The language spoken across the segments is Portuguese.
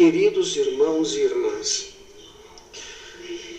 queridos irmãos e irmãs.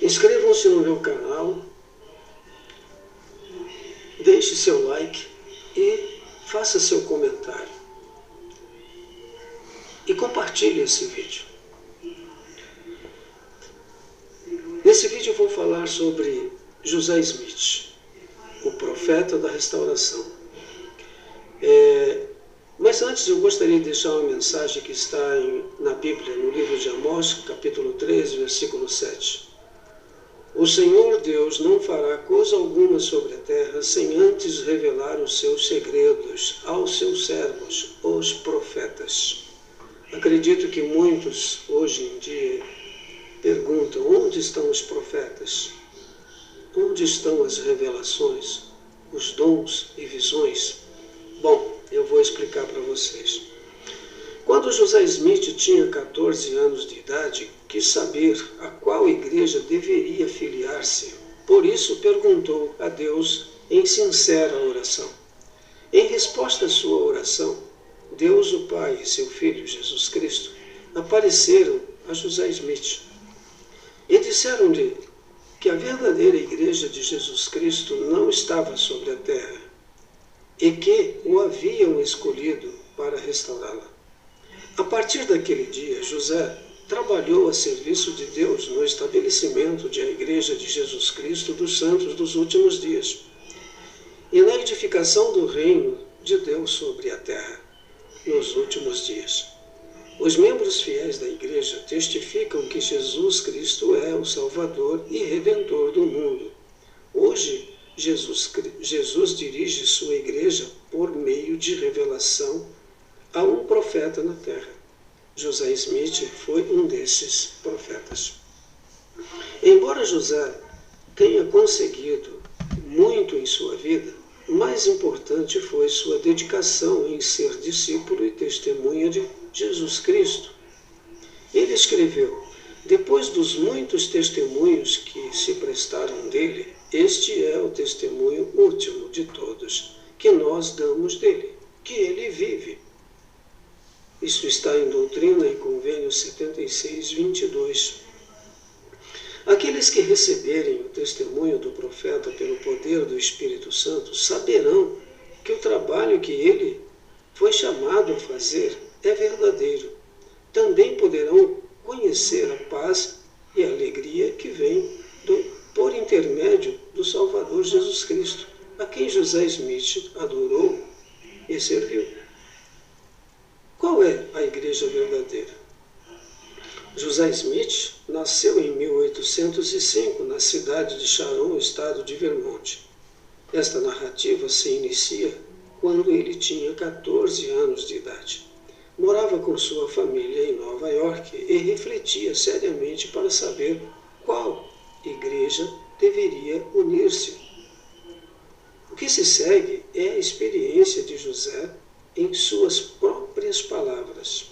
Inscrevam-se no meu canal, deixe seu like e faça seu comentário. E compartilhe esse vídeo. Nesse vídeo eu vou falar sobre José Smith, o profeta da restauração. Mas antes eu gostaria de deixar uma mensagem que está na Bíblia, no livro de Amós, capítulo 13, versículo 7. O Senhor Deus não fará coisa alguma sobre a terra sem antes revelar os seus segredos aos seus servos, os profetas. Acredito que muitos hoje em dia perguntam: onde estão os profetas? Onde estão as revelações, os dons e visões? Bom, eu vou explicar para vocês. Quando José Smith tinha 14 anos de idade, quis saber a qual igreja deveria filiar-se. Por isso perguntou a Deus em sincera oração. Em resposta à sua oração, Deus o Pai e seu Filho Jesus Cristo apareceram a José Smith e disseram-lhe que a verdadeira igreja de Jesus Cristo não estava sobre a terra e que o haviam escolhido para restaurá-la. A partir daquele dia, José trabalhou a serviço de Deus no estabelecimento da Igreja de Jesus Cristo dos Santos dos Últimos Dias e na edificação do reino de Deus sobre a terra nos últimos dias. Os membros fiéis da Igreja testificam que Jesus Cristo é o Salvador e Redentor do mundo. Hoje, Jesus dirige sua Igreja por meio de revelação a um profeta na terra. José Smith foi um desses profetas. Embora José tenha conseguido muito em sua vida, mais importante foi sua dedicação em ser discípulo e testemunha de Jesus Cristo. Ele escreveu: depois dos muitos testemunhos que se prestaram dele, este é o testemunho último de todos, que nós damos dele, que ele vive. Isso está em Doutrina e Convênio 76, 22. Aqueles que receberem o testemunho do profeta pelo poder do Espírito Santo saberão que o trabalho que ele foi chamado a fazer é verdadeiro. Também poderão conhecer a paz e a alegria que vem por intermédio do Salvador Jesus Cristo, a quem José Smith adorou e serviu. Qual é a igreja verdadeira? José Smith nasceu em 1805 na cidade de Sharon, estado de Vermont. Esta narrativa se inicia quando ele tinha 14 anos de idade. Morava com sua família em Nova York e refletia seriamente para saber qual igreja deveria unir-se. O que se segue é a experiência de José em suas próprias palavras.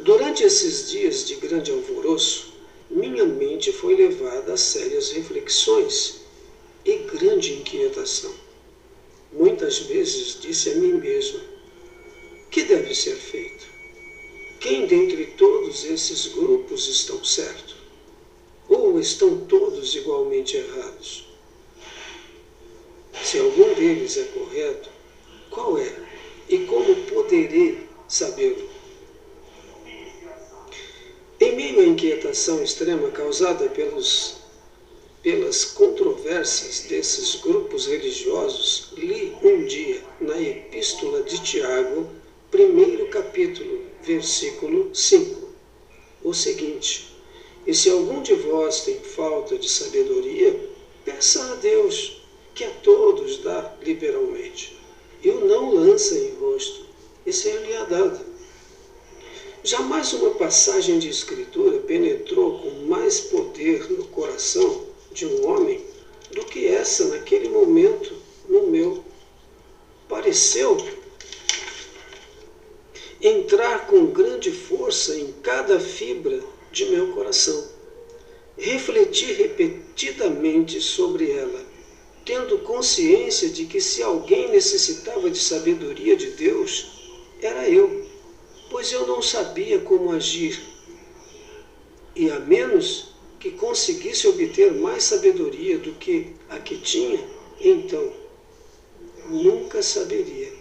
Durante esses dias de grande alvoroço, minha mente foi levada a sérias reflexões e grande inquietação. Muitas vezes disse a mim mesmo: que deve ser feito? Quem dentre todos esses grupos estão certos? Ou estão todos igualmente errados? Se algum deles é correto, qual é? E como poderei sabê-lo? Em meio à inquietação extrema causada pelas controvérsias desses grupos religiosos, li um dia na Epístola de Tiago, 1º capítulo, versículo 5, o seguinte: e se algum de vós tem falta de sabedoria, peça a Deus, que a todos dá liberalmente, e o não lança em rosto, e ser-lhe-á dado. Jamais uma passagem de Escritura penetrou com mais poder no coração de um homem do que essa naquele momento no meu. Pareceu entrar com grande força em cada fibra de meu coração. Refleti repetidamente sobre ela, tendo consciência de que se alguém necessitava de sabedoria de Deus, era eu. pois eu não sabia como agir, e a menos que conseguisse obter mais sabedoria do que a que tinha, então nunca saberia.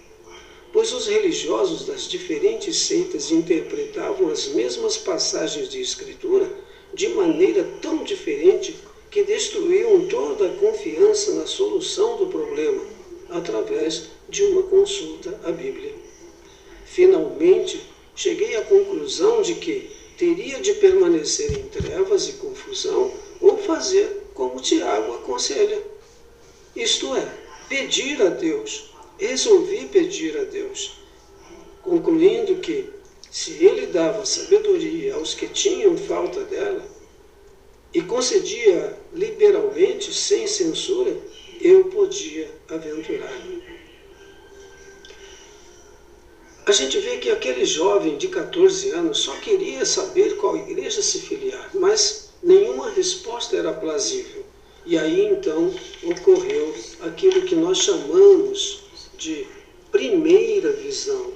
Pois os religiosos das diferentes seitas interpretavam as mesmas passagens de Escritura de maneira tão diferente que destruíam toda a confiança na solução do problema através de uma consulta à Bíblia. Finalmente, cheguei à conclusão de que teria de permanecer em trevas e confusão ou fazer como Tiago aconselha. Isto é, pedir a Deus. Resolvi pedir a Deus, concluindo que, se Ele dava sabedoria aos que tinham falta dela e concedia liberalmente, sem censura, eu podia aventurar-me. A gente vê que aquele jovem de 14 anos só queria saber qual igreja se filiar, mas nenhuma resposta era plausível. E aí então ocorreu aquilo que nós chamamos de primeira visão.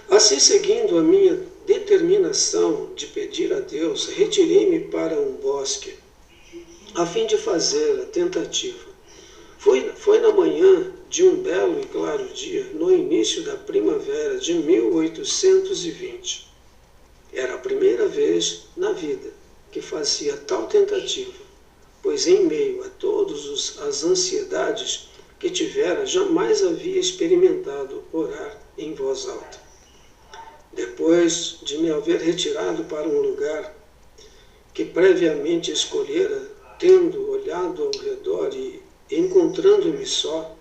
Assim, seguindo a minha determinação de pedir a Deus, retirei-me para um bosque, a fim de fazer a tentativa. Foi na manhã de um belo e claro dia, no início da primavera de 1820. Era a primeira vez na vida que fazia tal tentativa, pois em meio a todas as ansiedades que tivera, jamais havia experimentado orar em voz alta. Depois de me haver retirado para um lugar que previamente escolhera, tendo olhado ao redor e encontrando-me só,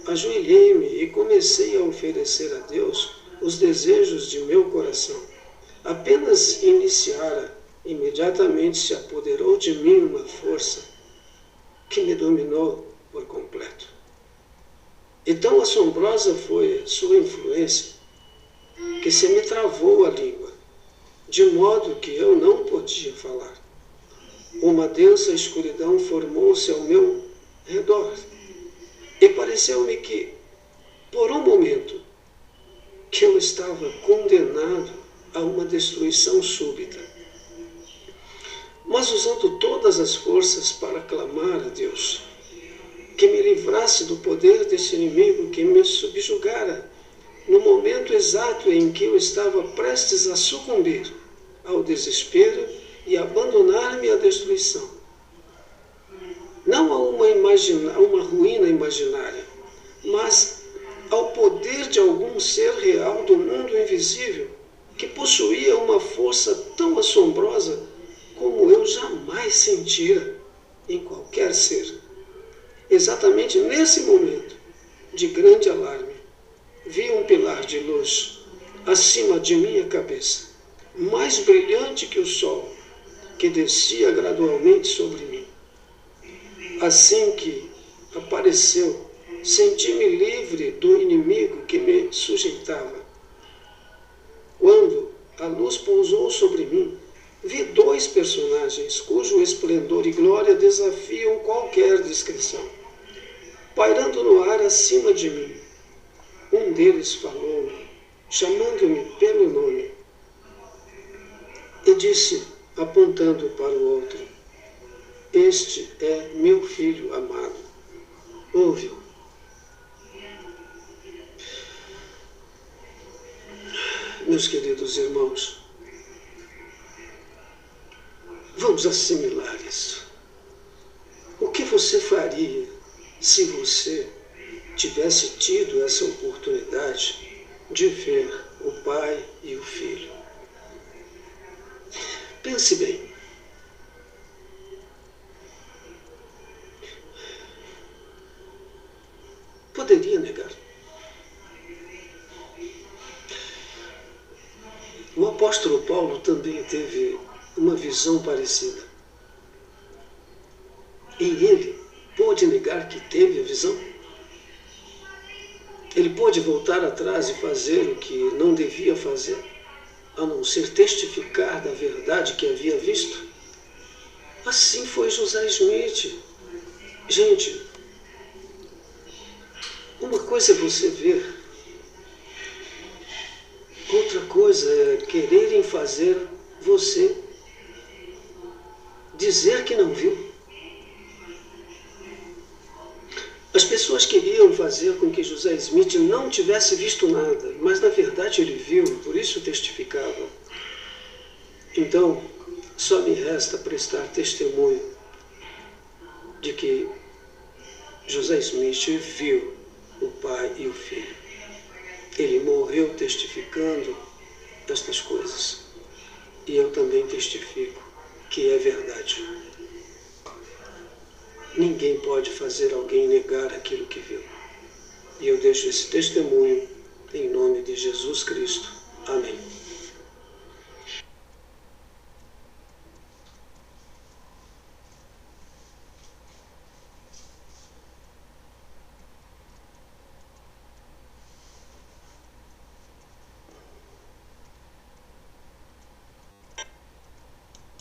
ajoelhei-me e comecei a oferecer a Deus os desejos de meu coração. Apenas iniciara, imediatamente se apoderou de mim uma força que me dominou por completo. E tão assombrosa foi sua influência que se me travou a língua, de modo que eu não podia falar. Uma densa escuridão formou-se ao meu redor e pareceu-me que, por um momento, que eu estava condenado a uma destruição súbita. Mas usando todas as forças para clamar a Deus, que me livrasse do poder desse inimigo que me subjugara, no momento exato em que eu estava prestes a sucumbir ao desespero e abandonar-me à destruição. Não a uma ruína imaginária, mas ao poder de algum ser real do mundo invisível, que possuía uma força tão assombrosa como eu jamais sentira em qualquer ser. Exatamente nesse momento de grande alarme, vi um pilar de luz acima de minha cabeça, mais brilhante que o sol, que descia gradualmente sobre mim. Assim que apareceu, senti-me livre do inimigo que me sujeitava. Quando a luz pousou sobre mim, vi dois personagens cujo esplendor e glória desafiam qualquer descrição. Pairando no ar acima de mim, um deles falou, chamando-me pelo nome, e disse, apontando para o outro: "Este é meu filho amado, ouve-o." Meus queridos irmãos, vamos assimilar isso. O que você faria se você tivesse tido essa oportunidade de ver o Pai e o Filho? Pense bem. Poderia negar. O apóstolo Paulo também teve uma visão parecida. E ele pôde negar que teve a visão? Ele pôde voltar atrás e fazer o que não devia fazer, a não ser testificar da verdade que havia visto? Assim foi José Smith. Gente, uma coisa é você ver Outra coisa é quererem fazer você dizer que não viu. As pessoas queriam fazer com que José Smith não tivesse visto nada, mas na verdade ele viu, por isso testificava. Então, só me resta prestar testemunho de que José Smith viu o Pai e o Filho. Ele morreu testificando estas coisas. E eu também testifico que é verdade. Ninguém pode fazer alguém negar aquilo que viu. E eu deixo esse testemunho em nome de Jesus Cristo. Amém.